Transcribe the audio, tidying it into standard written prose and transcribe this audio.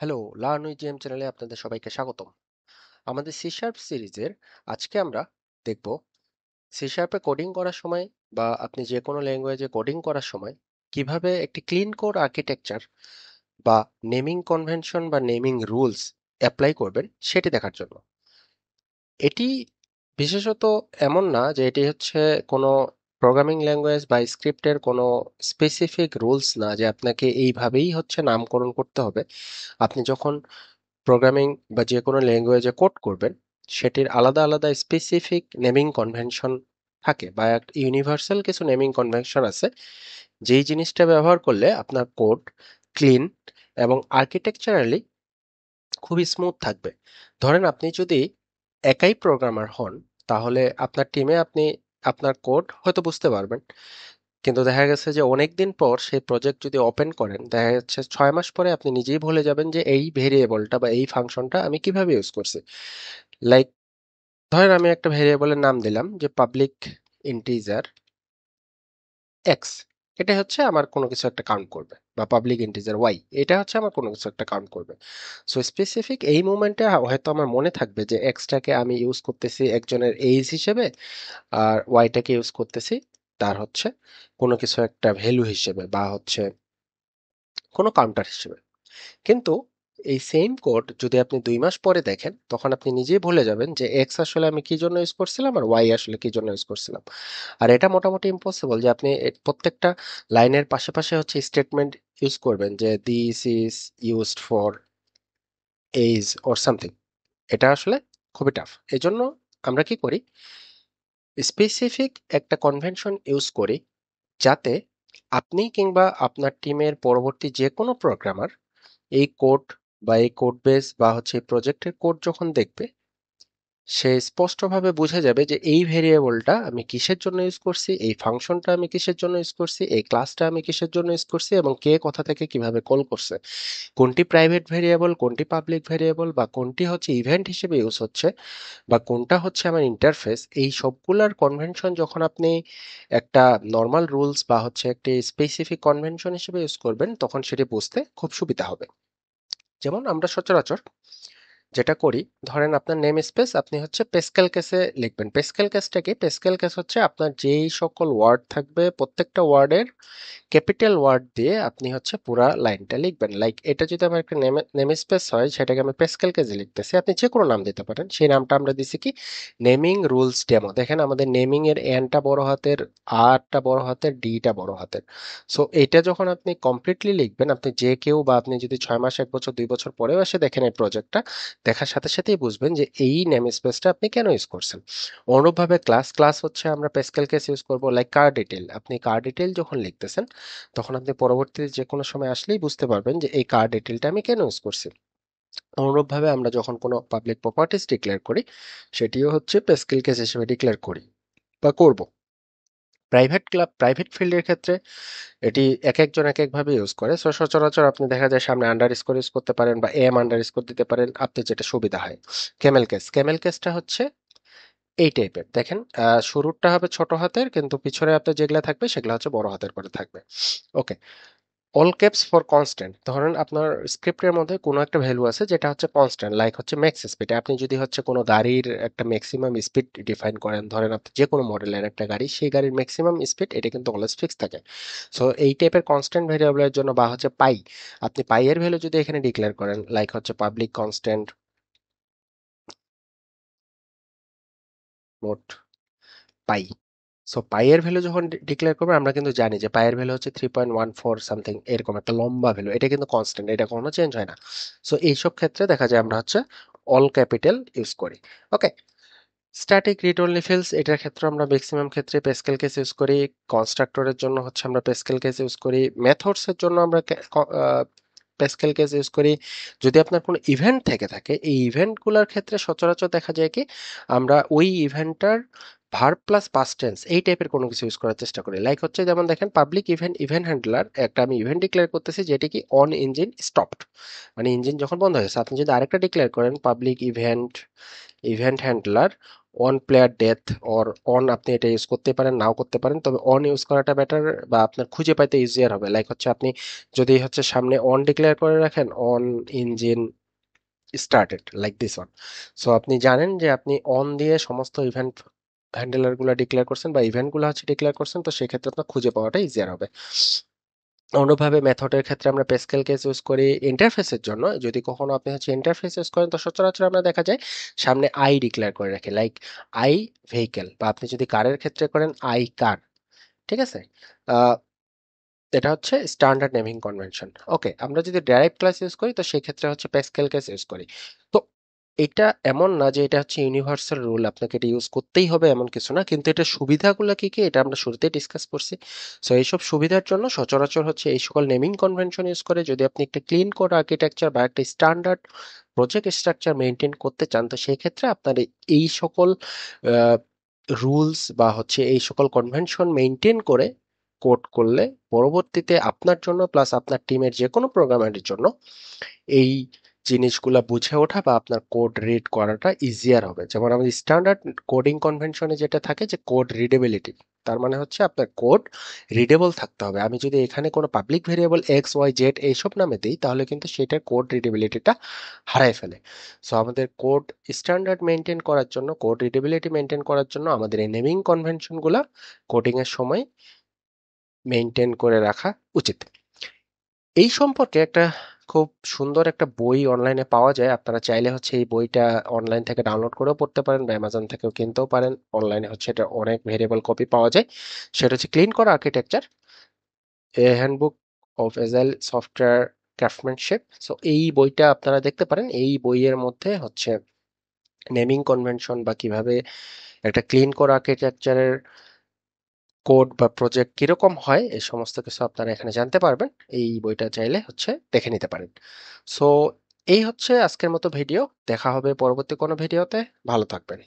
Hello, learn with JM চ্যানেলে আপনাদের সবাইকে স্বাগতম। আমাদের সি শার্প সিরিজের আজকে আমরা দেখব সি শার্পে কোডিং করার সময় বা আপনি যে কোনো ল্যাঙ্গুয়েজে কোডিং করার সময় কিভাবে একটি ক্লিন কোড আর্কিটেকচার বা নেমিং কনভেনশন বা নেমিং রুলস অ্যাপ্লাই করবেন সেটি দেখার জন্য। এটি বিশেষত এমন না যে এটি হচ্ছে কোনো প্রোগ্রামিং ল্যাঙ্গুয়েজ বা স্ক্রিপ্টের কোনো স্পেসিফিক রুলস না যে আপনাকে এইভাবেই হচ্ছে নামকরণ করতে হবে। আপনি যখন প্রোগ্রামিং বা যে কোনো ল্যাঙ্গুয়েজে কোড করবেন সেটির আলাদা আলাদা স্পেসিফিক নেমিং কনভেনশন থাকে বা একটা ইউনিভার্সাল কিছু নেমিং কনভেনশন আছে যেই জিনিসটা ব্যবহার করলে আপনার কোড ক্লিন এবং আর্কিটেকচারালি খুবই স্মুথ থাকবে। ধরেন আপনি যদি একাই প্রোগ্রামার হন তাহলে আপনার টিমে আপনি আপনার কোড হয়তো বুঝতে পারবেন, কিন্তু দেখা গেছে যে অনেকদিন পর সেই প্রজেক্ট যদি ওপেন করেন দেখা যাচ্ছে 6 মাস পরে আপনি নিজেই ভুলে যাবেন যে এই ভেরিয়েবলটা বা এই ফাংশনটা আমি কিভাবে ইউজ করছি। লাইক ধরেন আমি একটা ভেরিয়েবলের নাম দিলাম যে পাবলিক ইন্টিজার এক্স, এটা হচ্ছে আমার কোনো কিছু একটা কাউন্ট করবে, বা পাবলিক ইন্টিজার ওয়াই, এটা হচ্ছে আমার কোনো কিছু একটা কাউন্ট করবে। সো স্পেসিফিক এই মোমেন্টে হয়তো আমার মনে থাকবে যে এক্সটাকে আমি ইউজ করতেছি একজনের এইজ হিসেবে, আর ওয়াইটাকে ইউজ করতেছি তার হচ্ছে কোনো কিছু একটা ভ্যালু হিসেবে বা হচ্ছে কোনো কাউন্টার হিসেবে। কিন্তু এই সেম কোড যদি আপনি 2 মাস পরে দেখেন তখন আপনি নিজেই ভুলে যাবেন যে এক্স আসলে আমি কি জন্য ইউজ করছিলাম আর ওয়াই আসলে কি জন্য ইউজ করছিলাম। আর এটা মোটামুটি ইম্পসিবল যে আপনি প্রত্যেকটা লাইনের পাশে পাশে হচ্ছে স্টেটমেন্ট ইউজ করবেন যে this is used for age or something. এটা আসলে খুবই টাফ। এই জন্য আমরা কি করি, স্পেসিফিক একটা কনভেনশন ইউজ করি যাতে আপনি কিংবা আপনার টিমের পরবর্তী যে কোনো প্রোগ্রামার এই কোড বা এই কোড বেস বা হচ্ছে প্রজেক্টের কোড যখন দেখবে সে স্পষ্টভাবে বুঝে যাবে যে এই ভেরিয়েবলটা আমি কিসের জন্য ইউজ করছি, এই ফাংশনটা আমি কিসের জন্য ইউজ করছি, এই ক্লাসটা আমি কিসের জন্য ইউজ করছি এবং কে কোথা থেকে কিভাবে কল করছে, কোনটি প্রাইভেট ভেরিয়েবল কোনটি পাবলিক ভেরিয়েবল বা কোনটি হচ্ছে ইভেন্ট হিসেবে ইউজ হচ্ছে বা কোনটা হচ্ছে আমার ইন্টারফেস। এই সবগুলার কনভেনশন যখন আপনি একটা নর্মাল রুলস বা হচ্ছে একটি স্পেসিফিক কনভেনশন হিসেবে ইউজ করবেন তখন সেটি বুঝতে খুব সুবিধা হবে। যেমন আমরা সচরাচর যেটা করি, ধরেন আপনার নেম স্পেস আপনি হচ্ছে পেস্কেল কেসে লিখবেন। পেস্কেল কেসটা কি? পেস্কেল কেস হচ্ছে আপনার যেই সকল ওয়ার্ড থাকবে প্রত্যেকটা ওয়ার্ডের ক্যাপিটাল ওয়ার্ড দিয়ে আপনি হচ্ছে পুরা লাইনটা লিখবেন। লাইক এটা যদি আমার একটা নেম স্পেস হয় সেটাকে আমি পেস্কেল কেসে লিখতেছি, আপনি যে কোনো নাম দিতে পারেন। সেই নামটা আমরা দিছি কি, নেমিং রুলস ডেমো। দেখেন আমাদের নেমিং এর এনটা বড় হাতের, আরটা বড় হাতের, ডিটা বড় হাতের। সো এটা যখন আপনি কমপ্লিটলি লিখবেন, আপনি যে কেউ বা আপনি যদি 6 মাস 1 বছর 2 বছর পরেও এসে দেখেন এই প্রজেক্টটা, দেখার সাথে সাথেই বুঝবেন যে এই নেম স্পেসটা আপনি কেন ইউজ করছেন। অনুরূপভাবে ক্লাস ক্লাস হচ্ছে আমরা পেস্কেল কেস ইউজ করবো। লাইক কার ডিটেল, আপনি কার ডিটেল যখন লিখতেছেন তখন আপনি পরবর্তীতে যে কোনো সময় আসলেই বুঝতে পারবেন যে এই কার ডিটেলটা আমি কেন ইউজ করছি। অনুরূপভাবে আমরা যখন কোনো পাবলিক প্রপার্টিজ ডিক্লেয়ার করি সেটিও হচ্ছে পেস্কেল কেস হিসেবে ডিক্লেয়ার করি বা করব। প্রাইভেট ফিল্ডের ক্ষেত্রে এটি এক একজন এক একভাবে ইউজ করে। সো সচরাচর আপনি দেখা যায় সামনে আন্ডার স্কোর ইউজ করতে পারেন বা এম আন্ডার স্কোর দিতে পারেন, আপনি যেটা সুবিধা হয়। ক্যামেল কেসটা হচ্ছে এই টাইপের, দেখেন শুরুরটা হবে ছোট হাতের কিন্তু পিছনে আপনার যেগুলা থাকবে সেগুলো হচ্ছে বড় হাতের করে থাকবে। ওকে। অল ক্যাপস ফর কনস্ট্যান্ট, ধরেন আপনার স্ক্রিপ্টের মধ্যে কোনো একটা ভ্যালু আছে যেটা হচ্ছে কনস্ট্যান্ট, লাইক হচ্ছে ম্যাক্স স্পিড। আপনি যদি হচ্ছে কোনো গাড়ির একটা ম্যাক্সিমাম স্পিড ডিফাইন করেন, ধরেন আপনি যে কোনো মডেলের একটা গাড়ি, সেই গাড়ির ম্যাক্সিমাম স্পিড এটা কিন্তু অলওয়েজ ফিক্স থাকে। সো এই টাইপের কনস্ট্যান্ট ভেরিয়েবলের জন্য বা হচ্ছে পাই, আপনি পাই এর ভ্যালু যদি এখানে ডিক্লেয়ার করেন লাইক হচ্ছে পাবলিক কনস্ট্যান্ট মোট পাই। সো পাই এর ভ্যালু যখন ডিক্লেয়ার করবে আমরা কিন্তু জানি যে পাই এর ভ্যালু হচ্ছে 3.14 সামথিং, এরকম একটা লম্বা ভ্যালু, এটা কিন্তু কনস্ট্যান্ট, এটা কখনো চেঞ্জ হয় না। সো এইসব ক্ষেত্রে দেখা যায় আমরা হচ্ছে অল ক্যাপিটাল ইউজ করি। ওকে। স্ট্যাটিক রিড অনলি ফিল্ডস, এটার ক্ষেত্রে আমরা ম্যাক্সিমাম ক্ষেত্রে প্যাসকেল কেস ইউজ করি। কনস্ট্রাক্টরের জন্য হচ্ছে আমরা প্যাসকেল কেস ইউজ করি। মেথডস এর জন্য আমরা প্যাসকেল কেস ইউজ করি। যদি আপনার কোনো ইভেন্ট থেকে থাকে এই ইভেন্টগুলোর ক্ষেত্রে সচরাচর দেখা যায় কি, আমরা ওই ইভেন্টটার ভার্ব প্লাস পাস্ট টেন্স এই টাইপের কোনো কিছু ইউজ করার চেষ্টা করি। লাইক হচ্ছে যেমন দেখেন পাবলিক ইভেন্ট ইভেন্ট হ্যান্ডলার, একটা আমি ইভেন্ট ডিক্লেয়ার করতেছি যেটি কি অন ইঞ্জিন স্টপড, মানে ইঞ্জিন যখন বন্ধ হয়েছে। আপনি যদি আরেকটা ডিক্লেয়ার করেন public event event handler on player death or on, আপনি এটা ইউজ করতে পারেন নাও করতে পারেন, তবে অন ইউজ করাটা বেটার বা আপনার খুঁজে পাইতে ইজিয়ার হবে। লাইক হচ্ছে আপনি যদি হচ্ছে সামনে অন ডিক্লেয়ার করে রাখেন, on engine started like this one, so আপনি জানেন যে আপনি অন দিয়ে সমস্ত ইভেন্ট হ্যান্ডেলার গুলা ডিক্লেয়ার করছেন বা ইভেন্ট গুলো হচ্ছে ডিক্লেয়ার করছেন, তো সেক্ষেত্রে আপনার খুঁজে পাওয়াটা ইজিয়ার হবে। অনুভাবে মেথডের ক্ষেত্রে আমরা প্যাসকেল কেস ইউজ করি ইন্টারফেসের জন্য। যদি কখনো আপনি হচ্ছে ইন্টারফেস ইউজ করেন, তো সচরাচর আমরা দেখা যায় সামনে আই ডিক্লেয়ার করে রাখি, লাইক আই ভেহিকেল, বা আপনি যদি কারের ক্ষেত্রে করেন আই কার। ঠিক আছে, আহ, এটা হচ্ছে স্ট্যান্ডার্ড নেমিং কনভেনশন। ওকে, আমরা যদি ডাইরেক্ট ক্লাস ইউজ করি তো সেই ক্ষেত্রে হচ্ছে প্যাসকেল কেস ইউজ করি। তো এটা এমন না যে এটা হচ্ছে ইউনিভার্সাল রুল, আপনাকে এটা ইউজ করতেই হবে এমন কিছু না, কিন্তু এটা সুবিধাগুলো কি কি এটা আমরা শুরুতেই ডিসকাস করছি। সো এইসব সুবিধার জন্য সচরাচর হচ্ছে এই সকল নেমিং কনভেনশন ইউজ করে যদি আপনি একটা ক্লিন কোড আর্কিটেকচার বা একটা স্ট্যান্ডার্ড প্রজেক্ট স্ট্রাকচার মেনটেন করতে চান, তো সেই ক্ষেত্রে আপনার এই সকল রুলস বা হচ্ছে এই সকল কনভেনশন মেনটেন করে কোড করলে পরবর্তীতে আপনার জন্য প্লাস আপনার টিমের যে কোনো প্রোগ্রামারের জন্য এই জিনিসগুলা বুঝে ওঠা বা আপনার কোড রিড করাটা ইজিয়ার হবে। যেমন আমাদের স্ট্যান্ডার্ড কোডিং কনভেনশনে যেটা থাকে যে কোড রিডেবিলিটি, তার মানে হচ্ছে আপনার কোড রিডেবল থাকতে হবে। আমি যদি এখানে কোনো public variable X Y Z এইসব নামে দিই, তাহলে কিন্তু সেটার কোড রিডেবিলিটিটা হারায় ফেলে। সো আমাদের কোড স্ট্যান্ডার্ড মেনটেন করার জন্য, কোড রিডেবিলিটি মেনটেন করার জন্য আমাদের এই নেমিং কনভেনশনগুলা কোডিং এর সময় মেনটেন করে রাখা উচিত। এই সম্পর্কে একটা খুব সুন্দর একটা বই অনলাইনে পাওয়া যায়, আপনারা চাইলে হচ্ছে এই বইটা অনলাইন থেকে ডাউনলোড করেও পড়তে পারেন বা অ্যামাজন থেকেও কিনতেও পারেন। অনলাইনে হচ্ছে এটা অনেক ভেরিয়েবল কপি পাওয়া যায়। সেটা হচ্ছে ক্লিন করা architecture, A handbook of agile software ক্রাফটম্যানশিপ। So এই বইটা আপনারা দেখতে পারেন। এই বইয়ের মধ্যে হচ্ছে নেমিং কনভেনশন বা কিভাবে একটা ক্লিন করা আর্কিটেকচারের কোড বা প্রজেক্ট কিরকম হয় এই সমস্ত কিছু আপনারা এখানে জানতে পারবেন। এই বইটা চাইলে হচ্ছে দেখে নিতে পারেন। সো এই হচ্ছে আজকের মতো ভিডিও, দেখা হবে পরবর্তী কোনো ভিডিওতে। ভালো থাকবেন।